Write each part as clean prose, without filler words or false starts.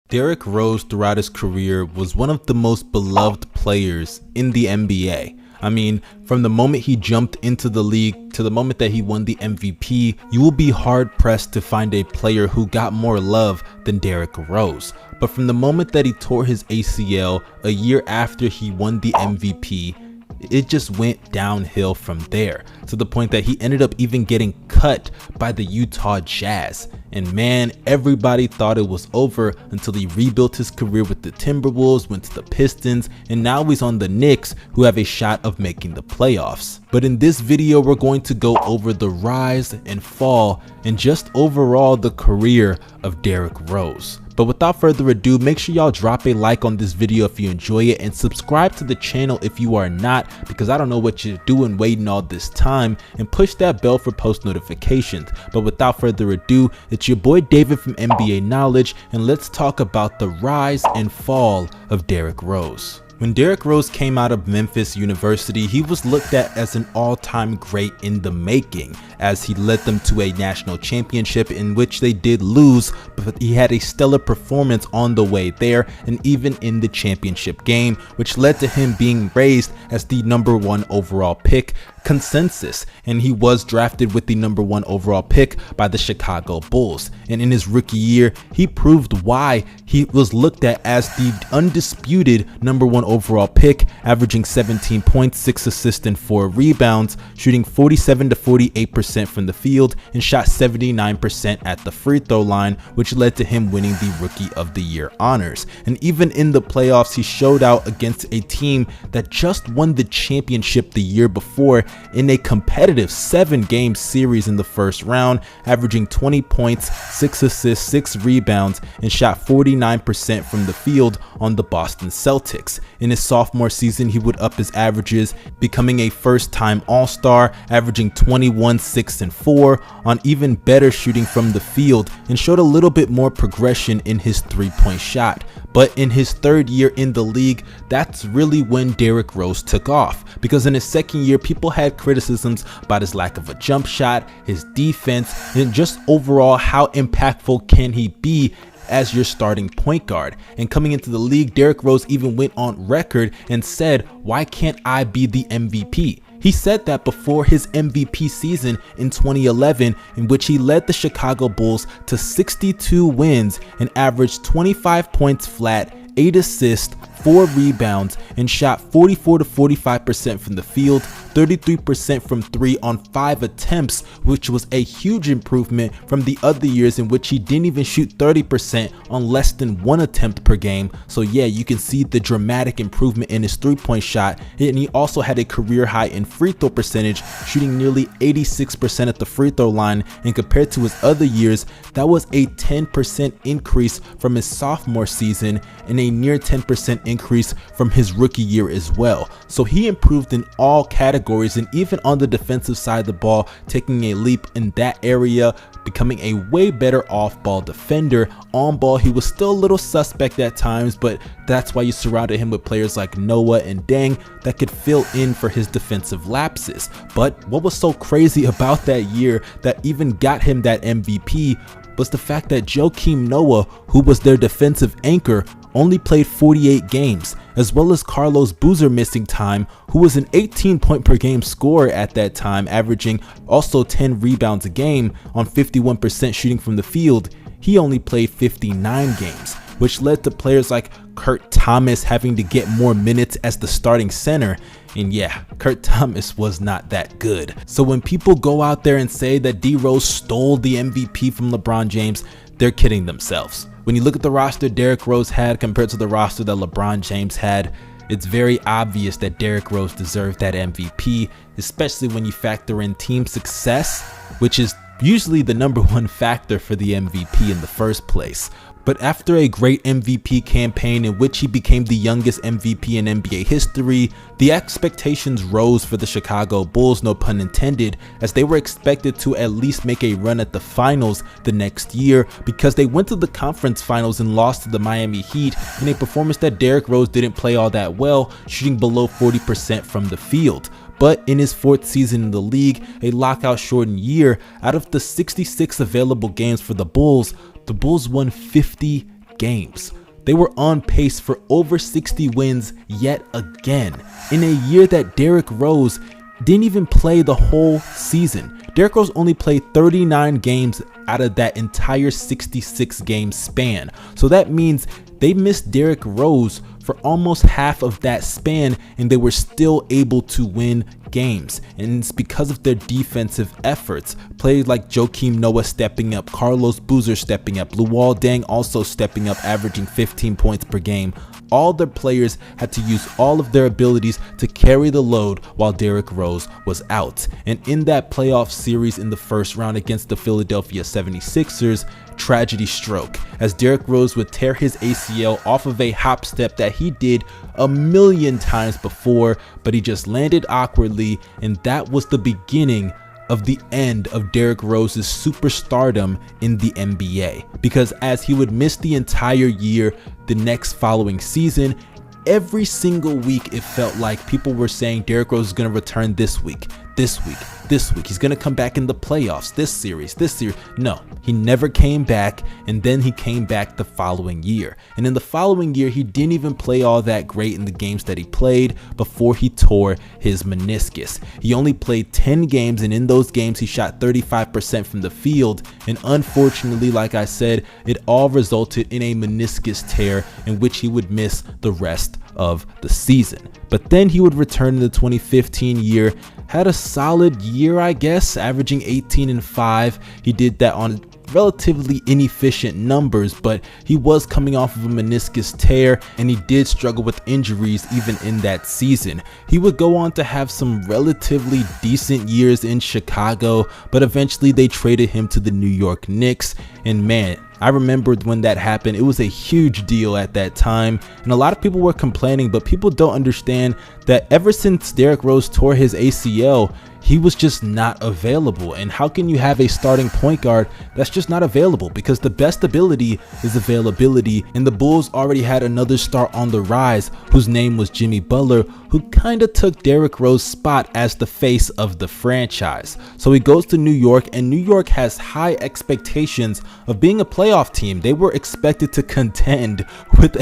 Derrick Rose throughout his career was one of the most beloved players in the NBA. I mean, from the moment he jumped into the league to the moment that he won the MVP, you will be hard pressed to find a player who got more love than Derrick Rose. But from the moment that he tore his ACL a year after he won the MVP, it just went downhill from there, to the point that he ended up even getting cut by the Utah Jazz. And man, everybody thought it was over until he rebuilt his career with the Timberwolves, went to the Pistons, and now he's on the Knicks, who have a shot of making the playoffs. But in this video, we're going to go over the rise and fall and just overall the career of Derrick Rose. But without further ado, make sure y'all drop a like on this video if you enjoy it, and subscribe to the channel if you are not, because I don't know what you're doing waiting all this time, and push that bell for post notifications. But without further ado, it's your boy David from NBA Knowledge, and let's talk about the rise and fall of Derrick Rose. When Derrick Rose came out of Memphis University, he was looked at as an all-time great in the making, as he led them to a national championship in which they did lose, but he had a stellar performance on the way there and even in the championship game, which led to him being raised as the #1 overall pick consensus, and he was drafted with the #1 overall pick by the Chicago Bulls. And in his rookie year, he proved why he was looked at as the undisputed #1 overall pick, averaging 17 points, 6 assists, and 4 rebounds, shooting 47 to 48% from the field, and shot 79% at the free throw line, which led to him winning the Rookie of the Year honors. And even in the playoffs, he showed out against a team that just won the championship the year before in a competitive 7-game series in the first round, averaging 20 points, 6 assists, 6 rebounds, and shot 49% from the field on the Boston Celtics. In his sophomore season, he would up his averages, becoming a first-time All-Star, averaging 21, 6, and 4 on even better shooting from the field, and showed a little bit more progression in his three-point shot. But in his third year in the league, that's really when Derrick Rose took off, because in his second year, people had criticisms about his lack of a jump shot, his defense, and just overall how impactful can he be as your starting point guard. And coming into the league, Derrick Rose even went on record and said, "Why can't I be the MVP?" He said that before his MVP season in 2011, in which he led the Chicago Bulls to 62 wins and averaged 25 points flat, 8 assists, 4 rebounds, and shot 44 to 45% from the field, 33% from 3 on 5 attempts, which was a huge improvement from the other years in which he didn't even shoot 30% on less than 1 attempt per game. So yeah, you can see the dramatic improvement in his three-point shot, and he also had a career high in free throw percentage, shooting nearly 86% at the free throw line, and compared to his other years, that was a 10% increase from his sophomore season and a near 10% increase from his rookie year as well. So he improved in all categories, and even on the defensive side of the ball, taking a leap in that area, becoming a way better off-ball defender. On ball, he was still a little suspect at times, but that's why you surrounded him with players like Noah and Deng that could fill in for his defensive lapses. But what was so crazy about that year that even got him that MVP was the fact that Joakim Noah, who was their defensive anchor, only played 48 games, as well as Carlos Boozer missing time, who was an 18 point per game scorer at that time, averaging also 10 rebounds a game on 51% shooting from the field. He only played 59 games, which led to players like Kurt Thomas having to get more minutes as the starting center. And yeah, Kurt Thomas was not that good. So when people go out there and say that D Rose stole the MVP from LeBron James, they're kidding themselves. When you look at the roster Derrick Rose had compared to the roster that LeBron James had, it's very obvious that Derrick Rose deserved that MVP, especially when you factor in team success, which is usually the #1 factor for the MVP in the first place. But after a great MVP campaign in which he became the youngest MVP in NBA history, the expectations rose for the Chicago Bulls, no pun intended, as they were expected to at least make a run at the finals the next year, because they went to the conference finals and lost to the Miami Heat in a performance that Derrick Rose didn't play all that well, shooting below 40% from the field. But in his 4th season in the league, a lockout shortened year, out of the 66 available games for the Bulls won 50 games. They were on pace for over 60 wins yet again, in a year that Derrick Rose didn't even play the whole season. Derrick Rose only played 39 games out of that entire 66 game span. So that means they missed Derrick Rose for almost half of that span, and they were still able to win games. And it's because of their defensive efforts. Players like Joakim Noah stepping up, Carlos Boozer stepping up, Luol Deng also stepping up, averaging 15 points per game. All their players had to use all of their abilities to carry the load while Derrick Rose was out. And in that playoff series in the first round against the Philadelphia 76ers, tragedy struck as Derrick Rose would tear his ACL off of a hop step that he did a million times before, but he just landed awkwardly, and that was the beginning of the end of Derrick Rose's superstardom in the NBA. Because as he would miss the entire year, the next following season, every single week it felt like people were saying Derrick Rose is going to return this week. He's going to come back in the playoffs, this series. No, he never came back, and then he came back the following year. And in the following year, he didn't even play all that great in the games that he played before he tore his meniscus. He only played 10 games, and in those games, he shot 35% from the field. And unfortunately, like I said, it all resulted in a meniscus tear in which he would miss the rest of the season. But then he would return in the 2015 year, had a solid year, I guess, averaging 18-5. He did that on relatively inefficient numbers, but he was coming off of a meniscus tear, and he did struggle with injuries even in that season. He would go on to have some relatively decent years in Chicago, but eventually they traded him to the New York Knicks, and man, I remembered when that happened. It was a huge deal at that time, and a lot of people were complaining, but people don't understand that ever since Derrick Rose tore his ACL, he was just not available. And how can you have a starting point guard that's just not available? Because the best ability is availability, and the Bulls already had another star on the rise whose name was Jimmy Butler, who kind of took Derrick Rose's spot as the face of the franchise. So he goes to New York, and New York has high expectations of being a playoff team. They were expected to contend with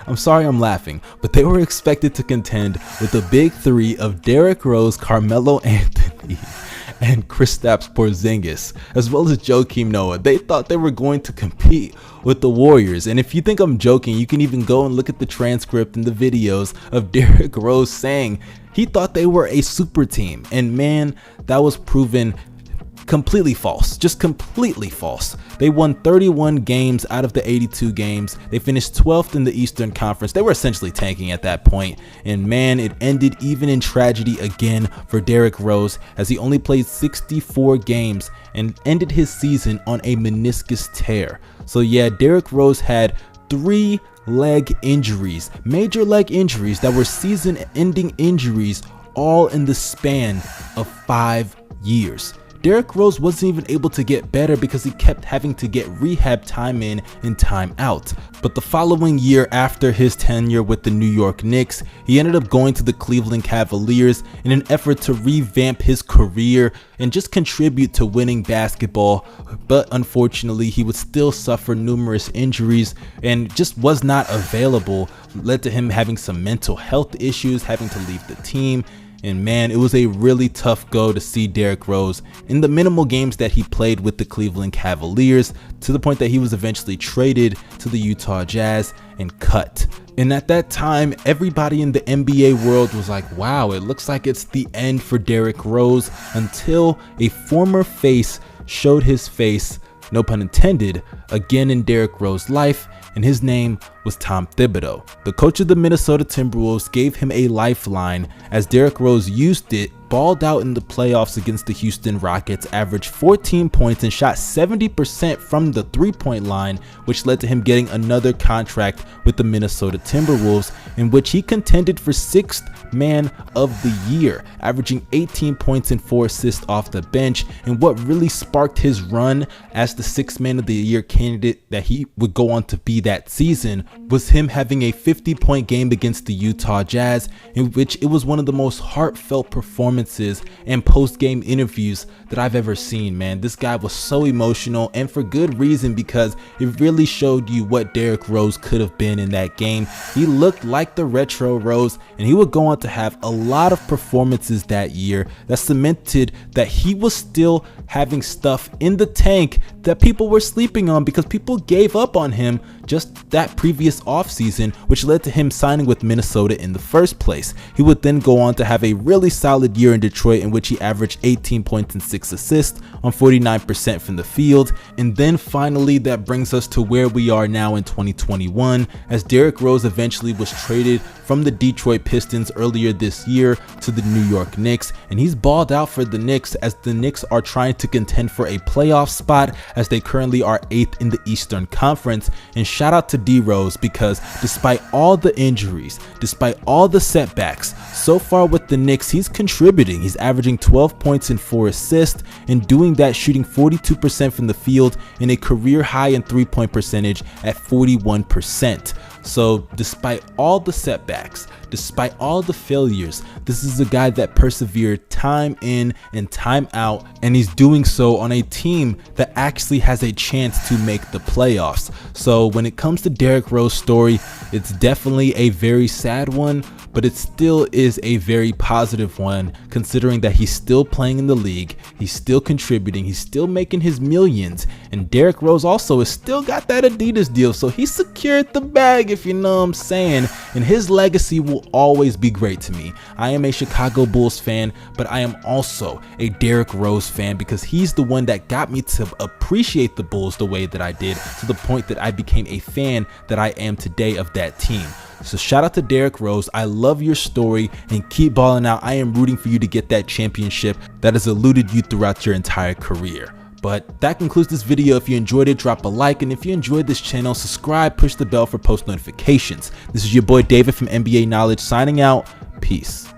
I'm sorry I'm laughing, but they were expected to contend with the big three of Derrick Rose, Carmelo Anthony, and Kristaps Porzingis, as well as Joakim Noah. They thought they were going to compete with the Warriors. And if you think I'm joking, you can even go and look at the transcript and the videos of Derrick Rose saying he thought they were a super team. And man, that was proven completely false, just completely false. They won 31 games out of the 82 games. They finished 12th in the Eastern Conference. They were essentially tanking at that point. And man, it ended even in tragedy again for Derrick Rose, as he only played 64 games and ended his season on a meniscus tear. So yeah, Derrick Rose had 3 leg injuries, major leg injuries that were season-ending injuries, all in the span of 5 years. Derrick Rose wasn't even able to get better because he kept having to get rehab time in and time out. But the following year, after his tenure with the New York Knicks, he ended up going to the Cleveland Cavaliers in an effort to revamp his career and just contribute to winning basketball. But unfortunately, he would still suffer numerous injuries and just was not available, led to him having some mental health issues, having to leave the team. And man, it was a really tough go to see Derrick Rose in the minimal games that he played with the Cleveland Cavaliers, to the point that he was eventually traded to the Utah Jazz and cut. And at that time, everybody in the NBA world was like, wow, it looks like it's the end for Derrick Rose, until a former face showed his face, no pun intended, again in Derrick Rose's life, and his name was Tom Thibodeau. The coach of the Minnesota Timberwolves gave him a lifeline, as Derrick Rose used it, balled out in the playoffs against the Houston Rockets, averaged 14 points and shot 70% from the three-point line, which led to him getting another contract with the Minnesota Timberwolves, in which he contended for 6th Man of the Year, averaging 18 points and 4 assists off the bench. And what really sparked his run as the 6th Man of the Year candidate that he would go on to be that season was him having a 50-point game against the Utah Jazz, in which it was one of the most heartfelt performances and post-game interviews that I've ever seen, man. This guy was so emotional, and for good reason, because it really showed you what Derrick Rose could have been in that game. He looked like the retro Rose, and he would go on to have a lot of performances that year that cemented that he was still having stuff in the tank that people were sleeping on, because people gave up on him just that previous offseason, which led to him signing with Minnesota in the first place. He would then go on to have a really solid year in Detroit, in which he averaged 18 points and 6 assists on 49% from the field. And then finally, that brings us to where we are now in 2021, as Derrick Rose eventually was traded from the Detroit Pistons earlier this year to the New York Knicks, and he's balled out for the Knicks, as the Knicks are trying to contend for a playoff spot, as they currently are 8th in the Eastern Conference. And shout out to D Rose, because despite all the injuries, despite all the setbacks, so far with the Knicks, he's contributing. He's averaging 12 points and 4 assists, and doing that shooting 42% from the field and a career high in 3-point percentage at 41%. So despite all the setbacks, despite all the failures, this is a guy that persevered time in and time out, and he's doing so on a team that actually has a chance to make the playoffs. So when it comes to Derrick Rose's story, it's definitely a very sad one, but it still is a very positive one, considering that he's still playing in the league, he's still contributing, he's still making his millions, and Derrick Rose also has still got that Adidas deal, so he secured the bag, if you know what I'm saying, and his legacy will always be great to me. I am a Chicago Bulls fan, but I am also a Derrick Rose fan, because he's the one that got me to appreciate the Bulls the way that I did, to the point that I became a fan that I am today of that team. So shout out to Derrick Rose. I love your story, and keep balling out. I am rooting for you to get that championship that has eluded you throughout your entire career. But that concludes this video. If you enjoyed it, drop a like, and if you enjoyed this channel, subscribe, push the bell for post notifications. This is your boy David from NBA Knowledge signing out. Peace.